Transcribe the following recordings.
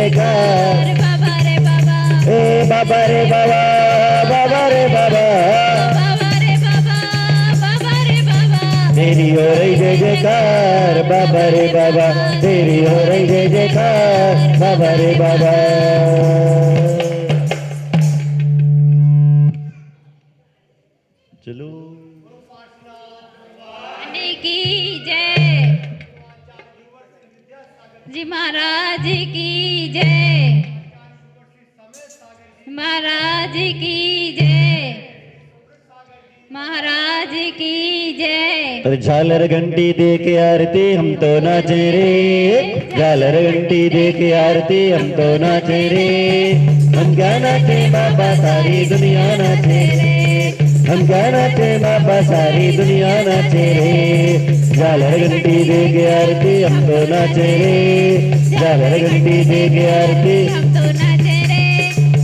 जयकार बाबा रे बाबा, ए बाबा रे बाबा, बाबा रे बाबा, बाबा रे बाबा, बाबा रे बाबा, तेरी हो रही जय जयकार बाबा रे बाबा, तेरी हो रही जय जयकार बाबा रे बाबा। चलो की जय जी महाराज की जय, महाराज की जय, महाराज की जय। अरे झालर घंटी दे के आरती हम तो नाचे रे, झालर घंटी दे के आरती हम तो नाचे रे, हम क्या नाचे बाबा सारी दुनिया नाचे रे, हम क्या नाचे बाबा सारी दुनिया नाचे रे, झालर घंटी दे के आरती हम तो नाचे रे, झालर घंटी दे के आरती हम तो नाचे रे,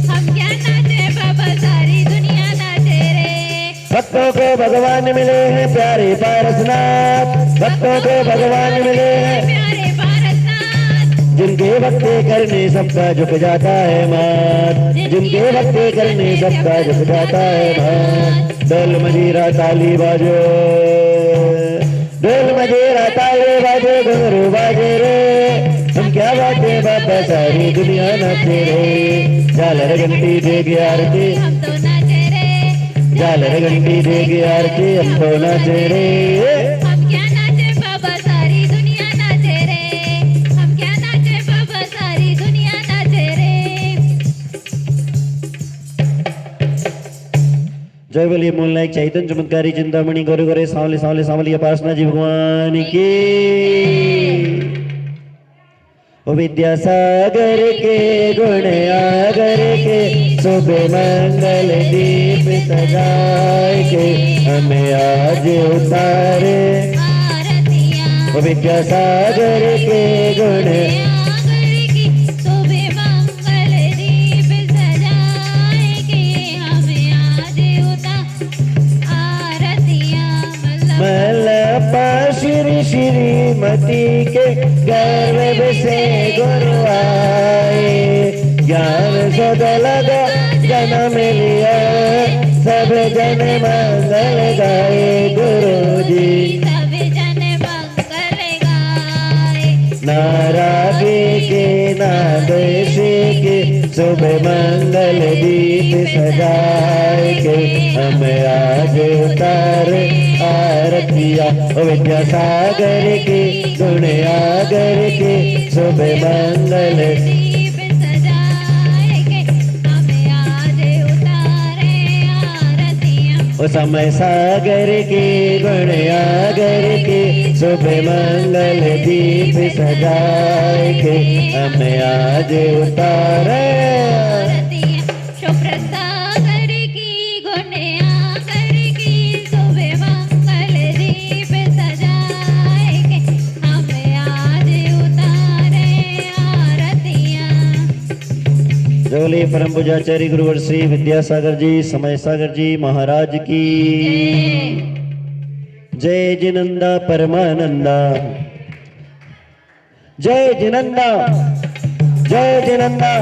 हम क्या नाचे बाबा सारी दुनिया नाचे रे। भक्तों को भगवान मिले हैं प्यारे पारसनाथ, भक्तों को भगवान मिले हैं प्यारे पारसनाथ, जिनके भक्ति करने सबका झुक जाता है मात, जिनके भक्ति करने सबका झुक जाता है मात। ढोल मजीरा ताली बाजो, ढोल मजीरा ताली बाजो, घुंघरू बाजे रे, हम क्या बाजे बाबा सारी दुनिया नाचे रे, झालर घंटी दे के आरती हम तो नाचे रे, झालर घंटी दे के आरती हम तो नाचे रे, हम क्या नाचे बाबा सारी दुनिया नाचे रे, हम क्या नाचे बाबा सारी दुनिया नाचे रे। जय बोलिए मूल नायक चैतन्य चमत्कारी चिंतामणि गौरे गौरे सांवले सांवले सांवली उपासना जी भगवान की। ओ विद्यासागर के गुण आगर के, सुबह मंगल दीप सजाए के, हमें आज उतारे ओ विद्यासागर के गुण मल्लपा श्री श्रीमती के गर्भ से गुरु आए, ज्ञान सद लगा जन्म लिया, सब जन मंगल गाए गुरु जी, सब जन मंगल गाए। नारागे के नादेश के, सुबह मंगल दीप सजाए के, हम आज उतारे आरतिया ओ विद्यासागर के गुण आगर के, सुबह मंगल दीप सजाए के, हमें आज उतारे आरतिया ओ समय सागर के गुण आगर के, सुबह मंगल दीप सजाए के, हमें आज उतारे जोली परम पूजाचार्य गुरुवर श्री विद्यासागर जी समय सागर जी महाराज की जय। जिनंदा परमानंदा, जय जिनंदा, जय जिनंदा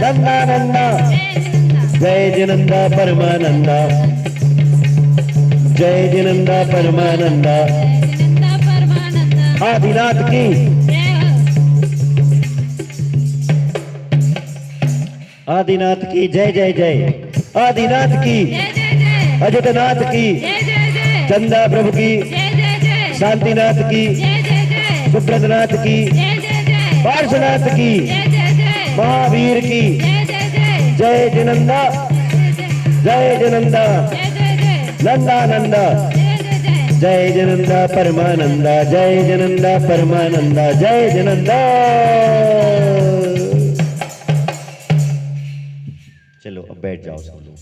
नंदा नंदा, जय जिनंदा परमानंदा, जय जिनंदा परमानंदा, आदिनाथ की, आदिनाथ की जय जय जय, आदिनाथ की, अजटनाथ की, चंदा प्रभु की, शांतिनाथ की, सुब्रतनाथ की, पार्श्वनाथ की, महावीर की, जय जिनंदा, जय जिनंदा, नंदा नंदा, जय जिनंदा परमानंदा, जय जिनंदा परमानंदा, जय जिनंदा। चलो अब बैठ जाओ सब लोग।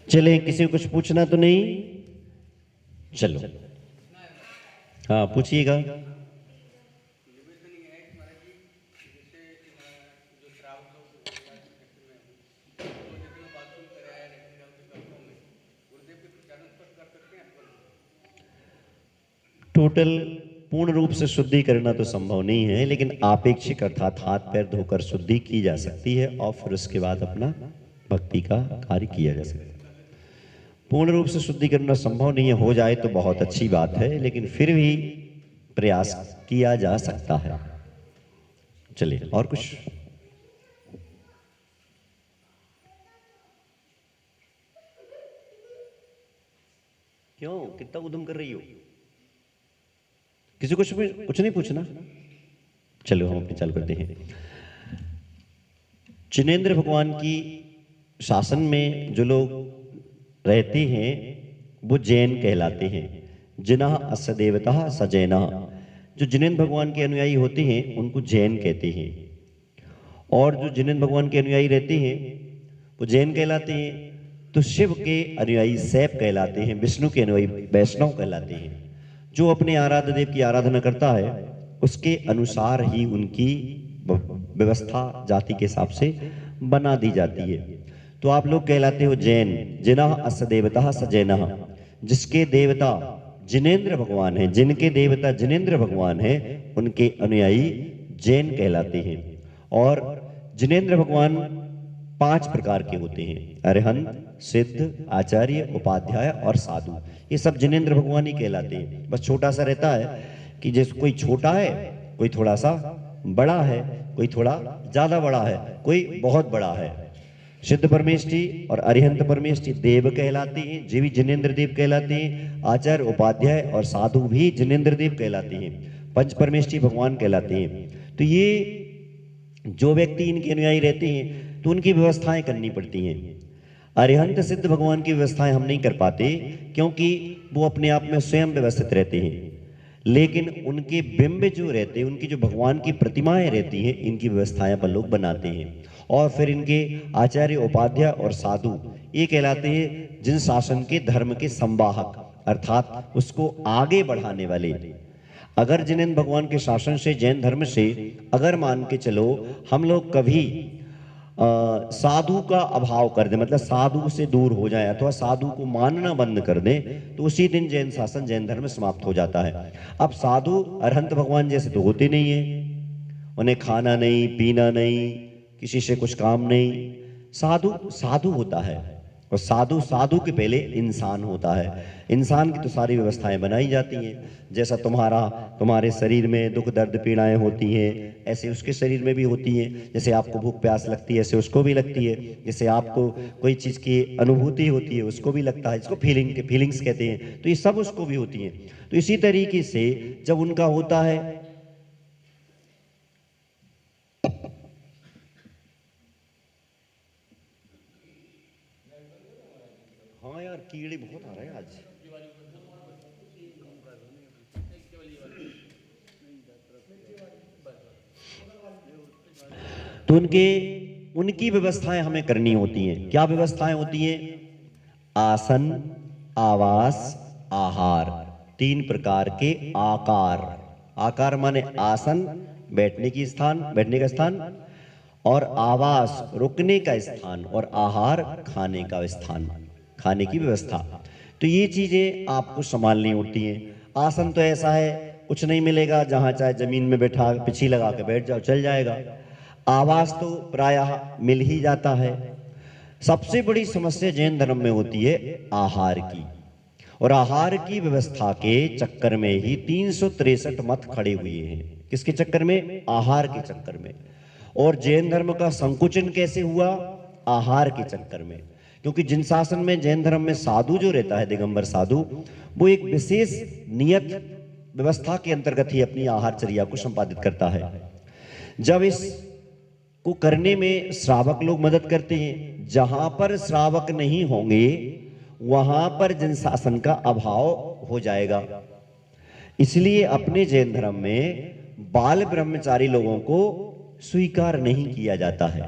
चले, किसी को कुछ पूछना तो नहीं? चलो हाँ पूछिएगा। टोटल पूर्ण रूप से शुद्धि करना तो संभव नहीं है, लेकिन आपेक्षिक अर्थात हाथ पैर धोकर शुद्धि की जा सकती है और फिर उसके बाद अपना भक्ति का कार्य किया जा सकता है। पूर्ण रूप से शुद्धि करना संभव नहीं है, हो जाए तो बहुत अच्छी बात है, लेकिन फिर भी प्रयास किया जा सकता है। चलिए और कुछ। क्यों कितना उद्यम कर रही हो? किसी कुछ नहीं पूछना? चलो हम अपने चालू करते हैं। जिनेंद्र भगवान की शासन में जो लोग रहते हैं वो जैन कहलाते हैं। जिनः अस्य देवतः स जैनः। जो जिनेंद्र भगवान के अनुयायी होते हैं उनको जैन कहते हैं, और जो जिनेंद्र भगवान के अनुयायी रहते हैं वो जैन कहलाते हैं। तो शिव के अनुयायी शैव कहलाते हैं, विष्णु के अनुयायी वैष्णव कहलाते हैं। जो अपने आराध्य देव की आराधना करता है उसके अनुसार ही उनकी व्यवस्था जाति के हिसाब से बना दी जाती है। तो आप लोग कहलाते हो जैन। जिनः अस्य देवतः स जैनः। जिसके देवता जिनेंद्र भगवान है, जिनके देवता जिनेंद्र भगवान है, उनके अनुयायी जैन कहलाते हैं। और जिनेंद्र भगवान 5 प्रकार के होते हैं: अरहंत, सिद्ध, आचार्य, उपाध्याय और साधु। ये सब जिनेंद्र भगवान ही कहलाते हैं। बस छोटा सा रहता है कि जैसे कोई छोटा है, कोई थोड़ा सा बड़ा है, कोई थोड़ा ज्यादा बड़ा है, कोई बहुत बड़ा है। सिद्ध परमेष्ठी और अरिहंत परमेष्ठी देव कहलाते हैं, जी भी जिनेंद्र देव कहलाते हैं। आचार्य, उपाध्याय और साधु भी जिनेंद्र देव कहलाते हैं। पंच परमेष्ठी भगवान कहलाते हैं। तो ये जो व्यक्ति इनके अनुयायी रहते हैं तो उनकी व्यवस्थाएं करनी पड़ती हैं। अरिहंत सिद्ध भगवान की व्यवस्थाएं हम नहीं कर पाते क्योंकि वो अपने आप में स्वयं व्यवस्थित रहते हैं, लेकिन उनके बिंब जो रहते हैं, उनकी जो भगवान की प्रतिमाएं रहती हैं, इनकी व्यवस्थाएं अपन लोग बनाते हैं। और फिर इनके आचार्य, उपाध्याय और साधु ये कहलाते हैं जिन शासन के धर्म के संवाहक, अर्थात उसको आगे बढ़ाने वाले। अगर जिनेंद्र भगवान के शासन से, जैन धर्म से अगर मान के चलो हम लोग कभी साधु का अभाव कर दे, मतलब साधु से दूर हो जाए अथवा साधु को मानना बंद कर दे, तो उसी दिन जैन शासन, जैन धर्म समाप्त हो जाता है। अब साधु अरहंत भगवान जैसे तो होते नहीं है, उन्हें खाना नहीं, पीना नहीं, किसी से कुछ काम नहीं। साधु साधु होता है, और साधु साधु के पहले इंसान होता है। इंसान की तो सारी व्यवस्थाएं बनाई जाती हैं। जैसा तुम्हारे शरीर में दुख दर्द पीड़ाएं होती हैं, ऐसे उसके शरीर में भी होती हैं। जैसे आपको भूख प्यास लगती है, ऐसे उसको भी लगती है। जैसे आपको कोई चीज़ की अनुभूति होती है, उसको भी लगता है। इसको फीलिंग्स कहते हैं। तो ये सब उसको भी होती हैं। तो इसी तरीके से जब उनका होता है, हाँ यार कीड़े बहुत आ रहे हैं आज। तो उनकी व्यवस्थाएं हमें करनी होती हैं। क्या व्यवस्थाएं होती हैं? आसन, आवास, आहार, 3 प्रकार के आकार। आकार माने आसन, बैठने का स्थान, और आवास, रुकने का स्थान, और आहार, खाने का स्थान, खाने की व्यवस्था। तो ये चीजें आपको संभालनी होती हैं। आसन तो ऐसा है, कुछ नहीं मिलेगा, जहां चाहे जमीन में बैठा पिछी लगा के बैठ जाओ, चल जाएगा। आवास तो प्रायः मिल ही जाता है। सबसे बड़ी समस्या जैन धर्म में होती है आहार की, और आहार की व्यवस्था के चक्कर में ही 363 मत खड़े हुए हैं। किसके चक्कर में? आहार के चक्कर में। और जैन धर्म का संकुचन कैसे हुआ? आहार के चक्कर में। क्योंकि जिन शासन में, जैन धर्म में साधु जो रहता है, दिगंबर साधु, वो एक विशेष नियत व्यवस्था के अंतर्गत ही अपनी आहारचर्या को संपादित करता है। जब इस को करने में श्रावक लोग मदद करते हैं, जहां पर श्रावक नहीं होंगे वहां पर जन शासन का अभाव हो जाएगा। इसलिए अपने जैन धर्म में बाल ब्रह्मचारी लोगों को स्वीकार नहीं किया जाता है।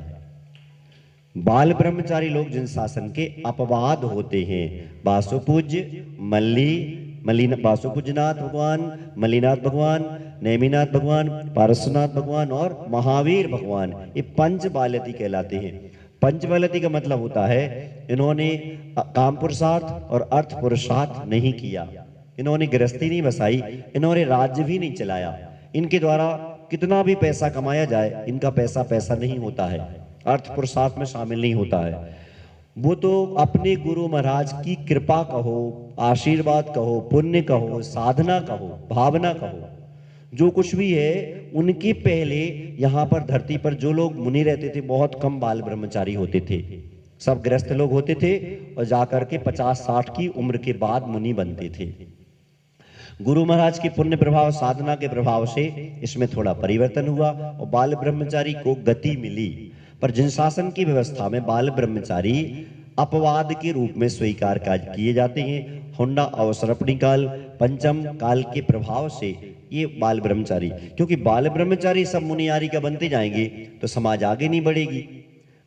बाल ब्रह्मचारी लोग जिन शासन के अपवाद होते हैं, वासुपूज्य, वासुपूज्यनाथ भगवान, मल्लीनाथ भगवान, नेमिनाथ भगवान, पारसनाथ भगवान और महावीर भगवान, ये पंच बालती कहलाते हैं। पंच बालती का मतलब होता है इन्होंने काम पुरुषार्थ और अर्थ पुरुषार्थ नहीं किया। इन्होंने गृहस्थी नहीं बसाई, इन्होंने राज्य भी नहीं चलाया। इनके द्वारा कितना भी पैसा कमाया जाए, इनका पैसा पैसा नहीं होता है, अर्थ पुरुषार्थ में शामिल नहीं होता है। वो तो अपने गुरु महाराज की कृपा कहो, आशीर्वाद कहो, पुण्य कहो, साधना कहो, भावना कहो, जो कुछ भी है, उनके पहले यहाँ पर धरती पर जो लोग मुनि रहते थे, बहुत कम बाल ब्रह्मचारी होते थे, सब गृहस्थ लोग होते थे और जाकर के 50-60 की उम्र के बाद मुनि बनते थे। गुरु महाराज के पुण्य प्रभाव, साधना के प्रभाव से इसमें थोड़ा परिवर्तन हुआ और बाल ब्रह्मचारी को गति मिली। पर जिन शासन की व्यवस्था में बाल ब्रह्मचारी अपवाद के रूप में स्वीकार किए जाते हैं, हुंडा अवसरपणी काल, पंचम काल के प्रभाव से ये बाल ब्रह्मचारी, क्योंकि बाल ब्रह्मचारी सब मुनियारी का बनते जाएंगे तो समाज आगे नहीं बढ़ेगी,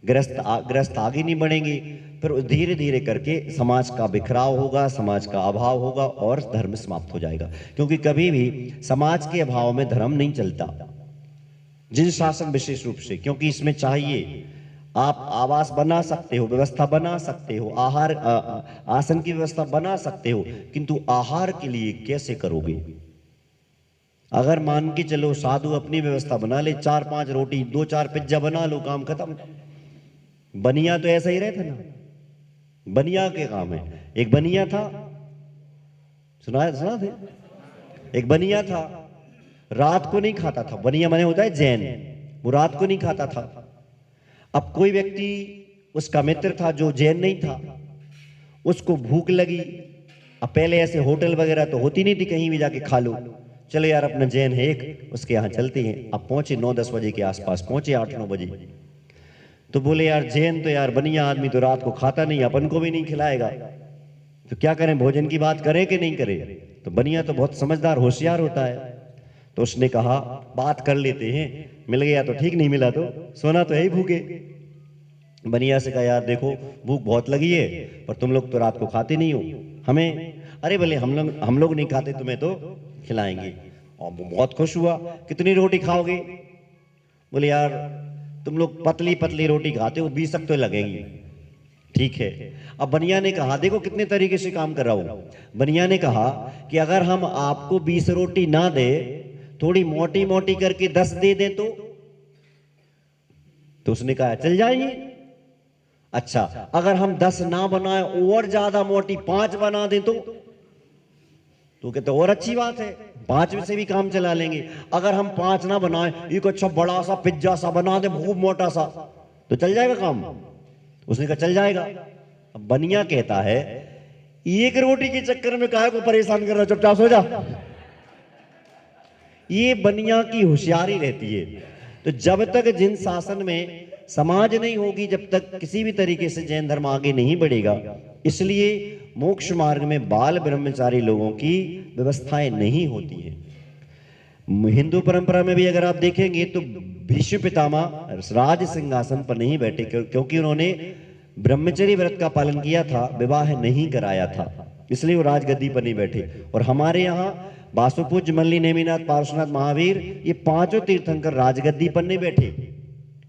ग्रस्त आगे नहीं बढ़ेंगे, फिर धीरे धीरे करके समाज का बिखराव होगा, समाज का अभाव होगा और धर्म समाप्त हो जाएगा। क्योंकि कभी भी समाज के अभाव में धर्म नहीं चलता। जिन शासन विशेष रूप से, क्योंकि इसमें चाहिए आप आवास बना सकते हो, व्यवस्था बना सकते हो, आहार आसन की व्यवस्था बना सकते हो, किंतु आहार के लिए कैसे करोगे? अगर मान के चलो साधु अपनी व्यवस्था बना ले, 4-5 रोटी, 2-4 पिज्जा बना लो, काम खत्म। बनिया तो ऐसा ही रहता ना, बनिया के काम है। एक बनिया था, सुना थे, एक बनिया था, रात को नहीं खाता था। बनिया माने होता है जैन, वो रात को नहीं खाता था। अब कोई व्यक्ति उसका मित्र था जो जैन नहीं था, उसको भूख लगी। अब पहले ऐसे होटल वगैरह तो होती नहीं थी, कहीं भी जाके खा लो, चलो यार अपना जैन है एक, उसके यहाँ चलते हैं। अब पहुंचे 9-10 बजे के आसपास पहुंचे, 8-9 बजे, तो बोले यार जैन तो यार बनिया आदमी तो रात को खाता नहीं, अपन को भी नहीं खिलाएगा, तो क्या करें, भोजन की बात करें कि नहीं करें? तो बनिया तो बहुत समझदार होशियार होता है, तो उसने कहा बात कर लेते हैं, मिल गया तो ठीक, नहीं मिला तो सोना तो है ही भूखे। बनिया से कहा यार देखो भूख बहुत लगी है, पर तुम लोग तो रात को खाते नहीं हो, हमें, अरे भले हम लोग नहीं खाते, तुम्हें तो खिलाएंगे। और वो बहुत खुश हुआ, कितनी रोटी खाओगे? बोले यार तुम लोग पतली पतली रोटी खाते हो, 20 तक तो लगेंगी। ठीक है। अब बनिया ने कहा देखो कितने तरीके से काम कर रहा हूं। बनिया ने कहा कि अगर हम आपको 20 रोटी ना दे, थोड़ी मोटी मोटी करके 10 दे दे तो उसने कहा चल जाएंगे। अच्छा, अगर हम 10 ना बनाए और ज्यादा मोटी 5 बना दे तो कहते और अच्छी बात है, 5 में से भी काम चला लेंगे। अगर हम 5 ना बनाए, एक अच्छा बड़ा सा पिज्जा सा बना दे, खूब मोटा सा, तो चल जाएगा काम? उसने कहा चल जाएगा। अब बनिया कहता है एक रोटी के चक्कर में काहे को परेशान कर रहा, चुपचाप सो जा। ये बनिया की होशियारी रहती है। तो जब तक जिन शासन में समाज नहीं होगी, जब तक किसी भी तरीके से जैन धर्म आगे नहीं बढ़ेगा। इसलिए मोक्ष मार्ग में बाल ब्रह्मचारी लोगों की व्यवस्थाएं नहीं होती हैं। हिंदू परंपरा में भी अगर आप देखेंगे तो भीष्म पितामह राज सिंहासन पर नहीं बैठे, क्योंकि उन्होंने ब्रह्मचर्य व्रत का पालन किया था, विवाह नहीं कराया था, इसलिए वो राजगद्दी पर नहीं बैठे। और हमारे यहाँ वासुपूज्य मल्ली, नेमिनाथ, पार्श्वनाथ, महावीर, ये 5 तीर्थंकर राजगद्दी पर नहीं बैठे।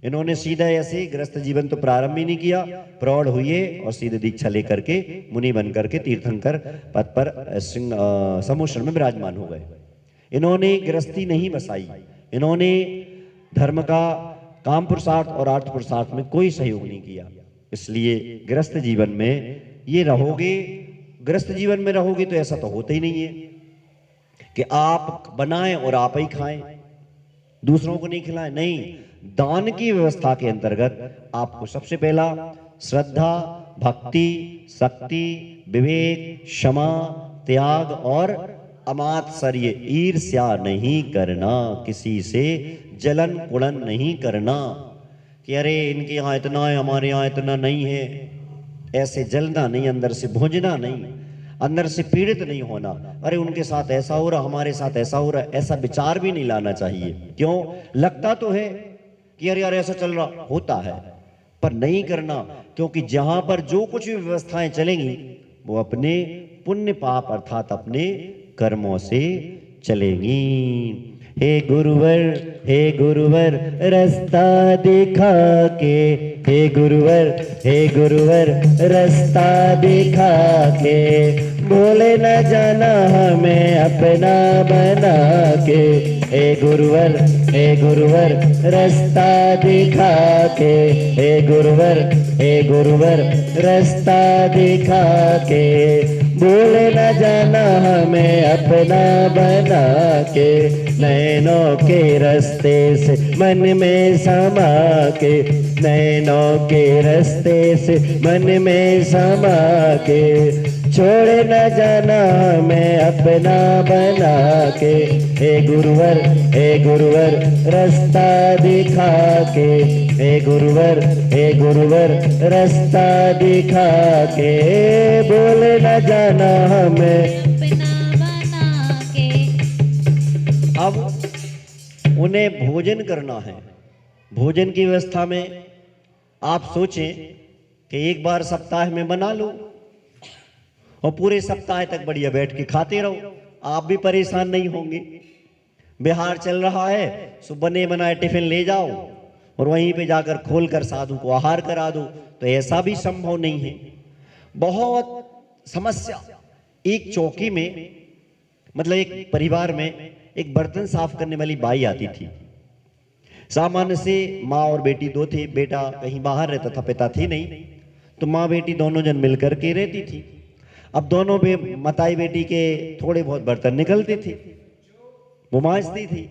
इन्होंने सीधा ऐसे गृहस्थ जीवन तो प्रारंभ ही नहीं किया, प्रौढ़ हुए और सीधे दीक्षा लेकर के मुनि बनकर के तीर्थंकर पद पर समूह में विराजमान हो गए। इन्होंने गृहस्थी नहीं बसाई, इन्होंने धर्म का काम पुरुषार्थ और अर्थ पुरुषार्थ में कोई सहयोग नहीं किया। इसलिए गृहस्थ जीवन में ये रहोगे, गृहस्थ जीवन में रहोगे तो ऐसा तो होता ही नहीं है कि आप बनाएं और आप ही खाएं, दूसरों को नहीं खिलाएं। नहीं, दान की व्यवस्था के अंतर्गत आपको सबसे पहला श्रद्धा, भक्ति, शक्ति, विवेक, क्षमा, त्याग और अमात्सर्य, ईर्ष्या नहीं करना, किसी से जलन कुड़न नहीं करना कि अरे इनके यहाँ इतना है, हमारे यहाँ इतना नहीं है, ऐसे जलना नहीं, अंदर से भुंजना नहीं, अंदर से पीड़ित नहीं होना। अरे उनके साथ ऐसा हो रहा, हमारे साथ ऐसा हो रहा, ऐसा विचार भी नहीं लाना चाहिए। क्यों? लगता तो है कि अरे यार ऐसा चल रहा होता है, पर नहीं करना, क्योंकि जहां पर जो कुछ भी व्यवस्थाएं चलेंगी वो अपने पुण्य पाप अर्थात अपने कर्मों से चलेंगी। हे गुरुवर रास्ता दिखा के, हे गुरुवर रास्ता दिखा के, भूले न जाना हमें अपना बना के, हे गुरुवर रास्ता दिखा के, हे गुरुवर रास्ता दिखा के, भूले न जाना हमें अपना बना के, नैनों के रास्ते से मन में समा के, नैनों के रास्ते से मन में समा के, छोड़ न जाना हमें अपना बना के, हे गुरुवर रास्ता दिखा के, हे गुरुवर रास्ता दिखा के, बोले न जाना हमें अपना बना के। अब उन्हें भोजन करना है। भोजन की व्यवस्था में आप सोचें कि एक बार सप्ताह में बना लो और पूरे सप्ताह तक बढ़िया बैठ के खाते रहो, आप भी परेशान नहीं होंगे। बिहार चल रहा है, सो बने बनाए टिफिन ले जाओ और वहीं पे जाकर खोलकर साधु को आहार करा दो, तो ऐसा भी संभव नहीं है। बहुत समस्या। एक चौकी में, मतलब एक परिवार में एक बर्तन साफ करने वाली बाई आती थी। सामान्य से माँ और बेटी दो थे, बेटा कहीं बाहर रहता था, पिता थी नहीं, तो माँ बेटी दोनों जन मिलकर के रहती थी। अब दोनों मताई बेटी के थोड़े बहुत बर्तन निकलते थे, वो मांजती थी।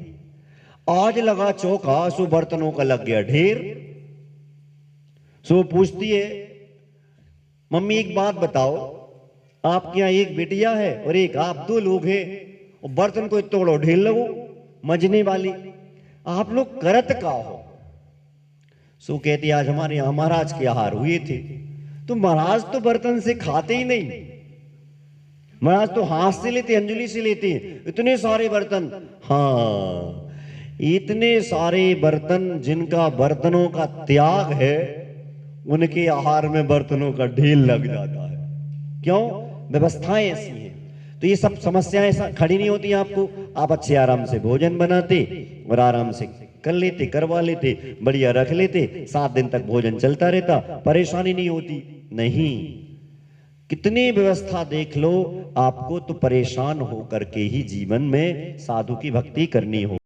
आज लगा चौका, सो बर्तनों का लग गया ढेर। सो पूछती है, मम्मी एक बात बताओ, आपके यहाँ एक बेटिया है और एक आप, दो लोग हैं और बर्तन को तोड़ो ढेर लगो मजने वाली, आप लोग करत का हो? सो कहती, आज हमारे यहाँ महाराज के आहार हुए थे, तो महाराज तो बर्तन से खाते ही नहीं, महाराज तो हाथ से लेते, अंजलि से लेते, इतने सारे बर्तन। हाँ, इतने सारे बर्तन जिनका बर्तनों का त्याग है, उनके आहार में बर्तनों का ढेर लग जाता है। क्यों? व्यवस्थाएं ऐसी हैं। तो ये सब समस्याएं ऐसा खड़ी नहीं होती आपको, आप अच्छे आराम से भोजन बनाते और आराम से कर लेते, करवा लेते, बढ़िया रख लेते, 7 दिन तक भोजन चलता रहता, परेशानी नहीं होती। नहीं, कितनी व्यवस्था देख लो, आपको तो परेशान होकर के ही जीवन में साधु की भक्ति करनी हो।